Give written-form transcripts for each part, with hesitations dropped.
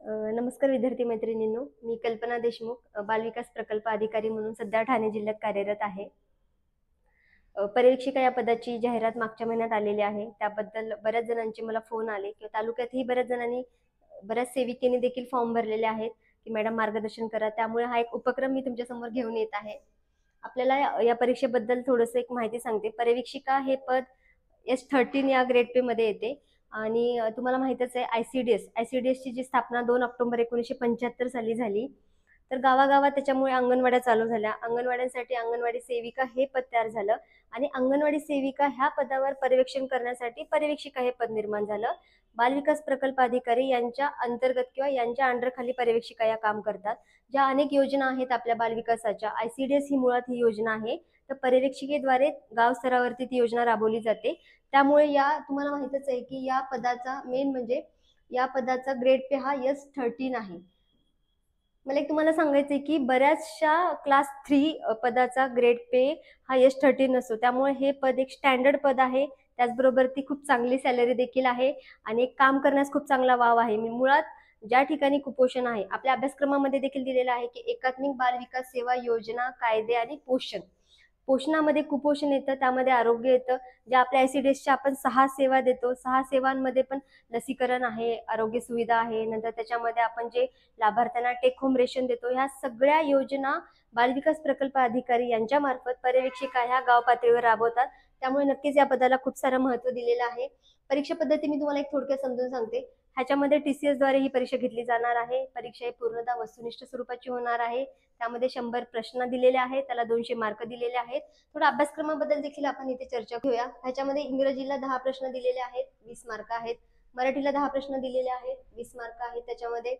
नमस्कार विद्यार्थी मैत्रिणींनो, मी कल्पना देशमुख, बालविकास प्रकल्प अधिकारी म्हणून सध्या ठाणे जिल्ह्यात कार्यरत आहे. पर्यवेक्षिका या पदाची जाहिरात मागच्या महिन्यात आलेली आहे. त्याबद्दल बऱ्याच जणांचे मला फोन आले किंवा तालुक्यातही बऱ्याच जणांनी, बऱ्याच सेविकेने देखील फॉर्म भरलेले आहेत की मॅडम मार्गदर्शन करा. त्यामुळे हा एक उपक्रम मी तुमच्यासमोर घेऊन येत आहे. आपल्याला या परीक्षेबद्दल थोडंसं एक माहिती सांगते. पर्यवेक्षिका हे पद S13 या ग्रेड पे मध्ये येते आणि तुम्हाला माहितच आहे आयसीडीएसची जी स्थापना 2 ऑक्टोबर 1975 साली झाली. तर गावागावात त्याच्यामुळे अंगणवाड्या चालू झाल्या. अंगणवाड्यांसाठी अंगणवाडी सेविका हे पद तयार झालं आणि अंगणवाडी सेविका ह्या पदावर पर्यवेक्षण करण्यासाठी पर्यवेक्षिका हे पद निर्माण झालं. बालविकास प्रकल्प अधिकारी यांच्या अंतर्गत किंवा यांच्या अंडरखाली पर्यवेक्षिका या काम करतात. ज्या अनेक योजना आहेत आपल्या बालविकासाच्या, आयसीडीएस ही मुळात ही योजना आहे. तर पर्यवेक्षिकेद्वारे गाव स्तरावरती ती योजना राबवली जाते. त्यामुळे या तुम्हाला माहितच आहे की या पदाचा मेन म्हणजे या पदाचा ग्रेड पे हा S13 आहे. मला एक तुम्हाला सांगायचंय की बऱ्याचशा क्लास 3 पदाचा ग्रेड पे हा S13 असतो. त्यामुळे हे पद एक स्टँडर्ड पद आहे. त्याचबरोबर ती खूप चांगली सॅलरी देखील आहे आणि एक काम करण्यास खूप चांगला वाव आहे. मी मुळात ज्या ठिकाणी कुपोषण आहे, आपल्या अभ्यासक्रमामध्ये देखील दिलेलं आहे की एकात्मिक बाल विकास सेवा योजना, कायदे आणि पोषण. पोषणामध्ये कुपोषण येतं, त्यामध्ये आरोग्य येतं. ज्या आपल्या आयसीडीएसच्या आपण 6 सेवा देतो, 6 सेवांमध्ये पण लसीकरण आहे, आरोग्य सुविधा आहे, नंतर त्याच्यामध्ये आपण जे लाभार्थ्यांना टेक होम रेशन देतो, ह्या सगळ्या योजना बालविकास प्रकल्प अधिकारी यांच्या मार्फत पर्यवेक्षिका ह्या गाव पातळीवर राबवतात. त्यामुळे नक्कीच या पदाला खूप सारं महत्त्व दिलेलं आहे. परीक्षा पद्धती मी तुम्हाला एक थोडक्यात समजून सांगते. ह्याच्यामध्ये TCS द्वारे ही परीक्षा घेतली जाणार आहे. परीक्षा ही पूर्णतः वस्तुनिष्ठ स्वरूपाची होणार आहे. त्यामध्ये 100 प्रश्न दिलेले आहेत, त्याला 200 मार्क दिलेले आहेत. थोडा अभ्यासक्रमाबद्दल देखील आपण इथे चर्चा घेऊया. ह्याच्यामध्ये इंग्रजीला 10 प्रश्न दिलेले आहेत, 20 मार्क आहेत. मराठीला 10 प्रश्न दिलेले आहेत, 20 मार्क आहेत. त्याच्यामध्ये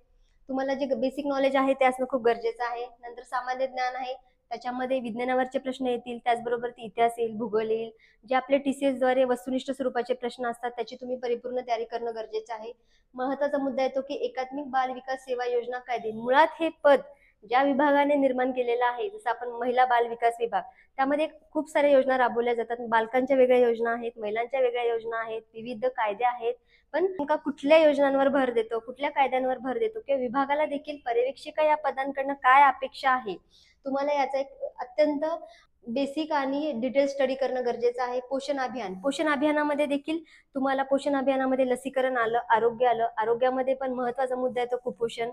तुम्हाला जे बेसिक नॉलेज आहे ते असणं खूप गरजेचं आहे. नंतर सामान्य ज्ञान आहे, त्याच्यामध्ये विज्ञानावरचे प्रश्न येतील, त्याचबरोबर इतिहास येईल, भूगोल येईल. जे आपले TCS द्वारे वस्तुनिष्ठ स्वरूपाचे प्रश्न असतात त्याची तुम्ही परिपूर्ण तयारी करणं गरजेचं आहे. महत्त्वाचा मुद्दा येतो की एकात्मिक बाल विकास सेवा योजना कायदे. मुळात हे पद ज्या विभागाने निर्माण केलेलं आहे, जसं आपण महिला बाल विकास विभाग, त्यामध्ये खूप साऱ्या योजना राबवल्या जातात. बालकांच्या वेगळ्या योजना आहेत, महिलांच्या वेगळ्या योजना आहेत, विविध कायदे आहेत. पण नेमका कुठल्या योजनांवर भर देतो, कुठल्या कायद्यांवर भर देतो किंवा विभागाला देखील पर्यवेक्षिका या पदांकडनं काय अपेक्षा आहे, तुम्हाला याचा एक अत्यंत बेसिक आणि डिटेल स्टडी करणं गरजेचं आहे. पोषण अभियानामध्ये देखील तुम्हाला पोषण अभियानामध्ये लसीकरण आलं, आरोग्य आलं. आरोग्यामध्ये पण महत्त्वाचा मुद्दा येतो कुपोषण.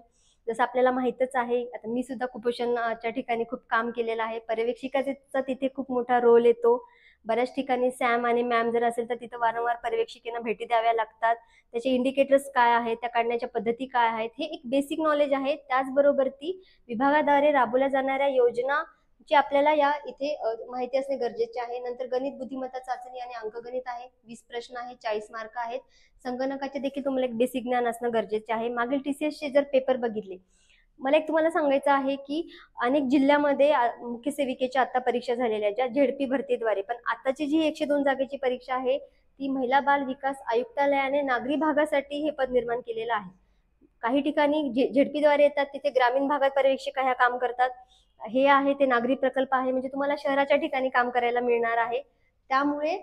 जसं आपल्याला माहितच आहे, आता मी सुद्धा कुपोषणाच्या ठिकाणी खूप काम केलेलं आहे. पर्यवेक्षिकाचा तिथे खूप मोठा रोल येतो. बऱ्याच ठिकाणी सॅम आणि मॅम जर असेल तर तिथं वारंवार पर्यवेक्षिकेना भेटी द्याव्या लागतात. त्याचे इंडिकेटर्स काय आहेत, त्या काढण्याच्या पद्धती काय आहेत, हे एक बेसिक नॉलेज आहे. त्याचबरोबर ती विभागाद्वारे राबवल्या जाणाऱ्या योजना जी आपल्याला या इथे माहिती असणे गरजेचे आहे. नंतर गणित बुद्धिमत्ता चाचणी आणि अंकगणित आहे, 20 प्रश्न आहे, 40 मार्क आहेत. संगणकाचे देखील तुम्हाला एक बेसिक ज्ञान असणं गरजेचे आहे. मागील TCS चे जर पेपर बघितले, मला एक तुम्हाला सांगायचं आहे की अनेक जिल्ह्यामध्ये मुख्य सेविकेच्या आता परीक्षा झालेल्या आहेत, ज्या झेडपी भरतीद्वारे. पण आताची जी 102 जागेची परीक्षा आहे ती महिला बाल विकास आयुक्तालयाने नागरी भागासाठी हे पद निर्माण केलेलं आहे. काही ठिकाणी झेडपीद्वारे येतात, तिथे ग्रामीण भागात पर्यवेक्षिका ह्या काम करतात. हे आहे ते नागरी प्रकल्प आहे, म्हणजे तुम्हाला शहराच्या ठिकाणी काम करायला मिळणार आहे. त्यामुळे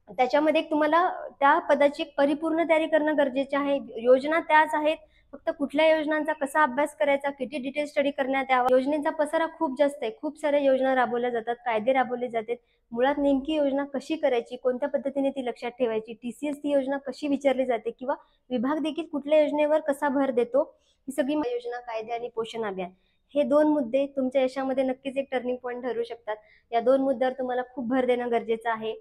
त्याच्यामध्ये तुम्हाला त्या पदाची परिपूर्ण तयारी करणं गरजेचे आहे. योजना त्याच आहेत, फक्त कुठल्या योजनांचा कसा अभ्यास करायचा, किती डिटेल स्टडी करण्यात यावा. योजनेचा पसारा खूप जास्त आहे, खूप साऱ्या योजना राबवल्या जातात, कायदे राबवले जातात. मुळात नेमकी योजना कशी करायची, कोणत्या पद्धतीने ती लक्षात ठेवायची, TCS ती योजना कशी विचारली जाते किंवा विभाग देखील कुठल्या योजनेवर कसा भर देतो, ही सगळी योजना, कायदे आणि पोषण अभियान, हे 2 मुद्दे तुमच्या यशामध्ये नक्कीच एक टर्निंग पॉईंट ठरू शकतात. या 2 मुद्द्यावर तुम्हाला खूप भर देणं गरजेचं आहे.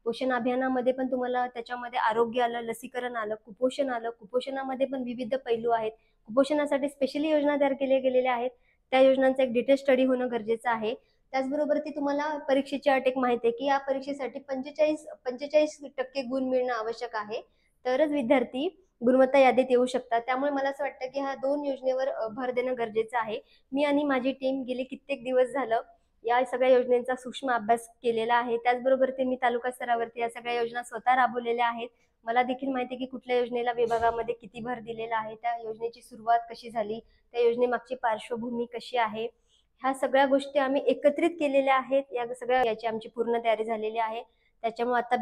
पोषण अभियानामध्ये पण तुम्हाला त्याच्यामध्ये आरोग्य आलं, लसीकरण आलं, कुपोषण आलं. कुपोषणामध्ये पण विविध पैलू आहेत. कुपोषणासाठी स्पेशली योजना तयार केल्या गेलेल्या आहेत. त्या योजनांचा एक डिटेल स्टडी होणं गरजेचं आहे. त्याचबरोबर ती तुम्हाला परीक्षेची अट एक माहिती आहे की या परीक्षेसाठी 45% गुण मिळणं आवश्यक आहे, तरच विद्यार्थी गुणवत्ता यादीत येऊ शकतात. त्यामुळे मला असं वाटतं की ह्या 2 योजनेवर भर देणं गरजेचं आहे. मी आणि माझी टीम गेली कित्येक दिवस झालं या सगळ्या योजनेचा सूक्ष्म अभ्यास केलेला आहे. त्याचबरोबर मी तालुका स्तरावरती या सगळ्या योजना स्वतः राबवलेल्या आहेत. मला देखील माहिती आहे की कुठल्या योजनेला विभागामध्ये किती भर दिलेला आहे, त्या योजनेची सुरुवात कशी झाली, त्या योजनेमागची पार्श्वभूमी कशी आहे, ह्या सगळ्या गोष्टी आम्ही एकत्रित केलेल्या आहेत. या सगळ्या याची आमची पूर्ण तयारी झालेली आहे. त्याच्यामुळे आता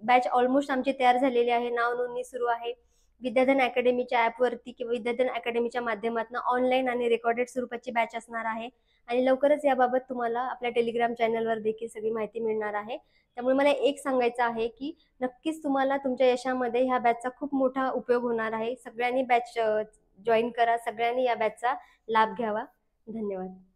बॅच ऑलमोस्ट आमची तयार झालेली आहे. नाव नोंदणी सुरू आहे. विद्याधन अकॅडमीच्या ॲपवरती किंवा विद्याधन अकॅडमीच्या माध्यमातून ऑनलाईन आणि रेकॉर्डेड स्वरूपाची बॅच असणार आहे आणि लवकरच याबाबत तुम्हाला आपल्या टेलिग्राम चॅनलवर देखील सगळी माहिती मिळणार आहे. त्यामुळे मला एक सांगायचं आहे की नक्कीच तुम्हाला तुमच्या यशामध्ये ह्या बॅचचा खूप मोठा उपयोग होणार आहे. सगळ्यांनी बॅच जॉईन करा, सगळ्यांनी या बॅचचा लाभ घ्यावा. धन्यवाद.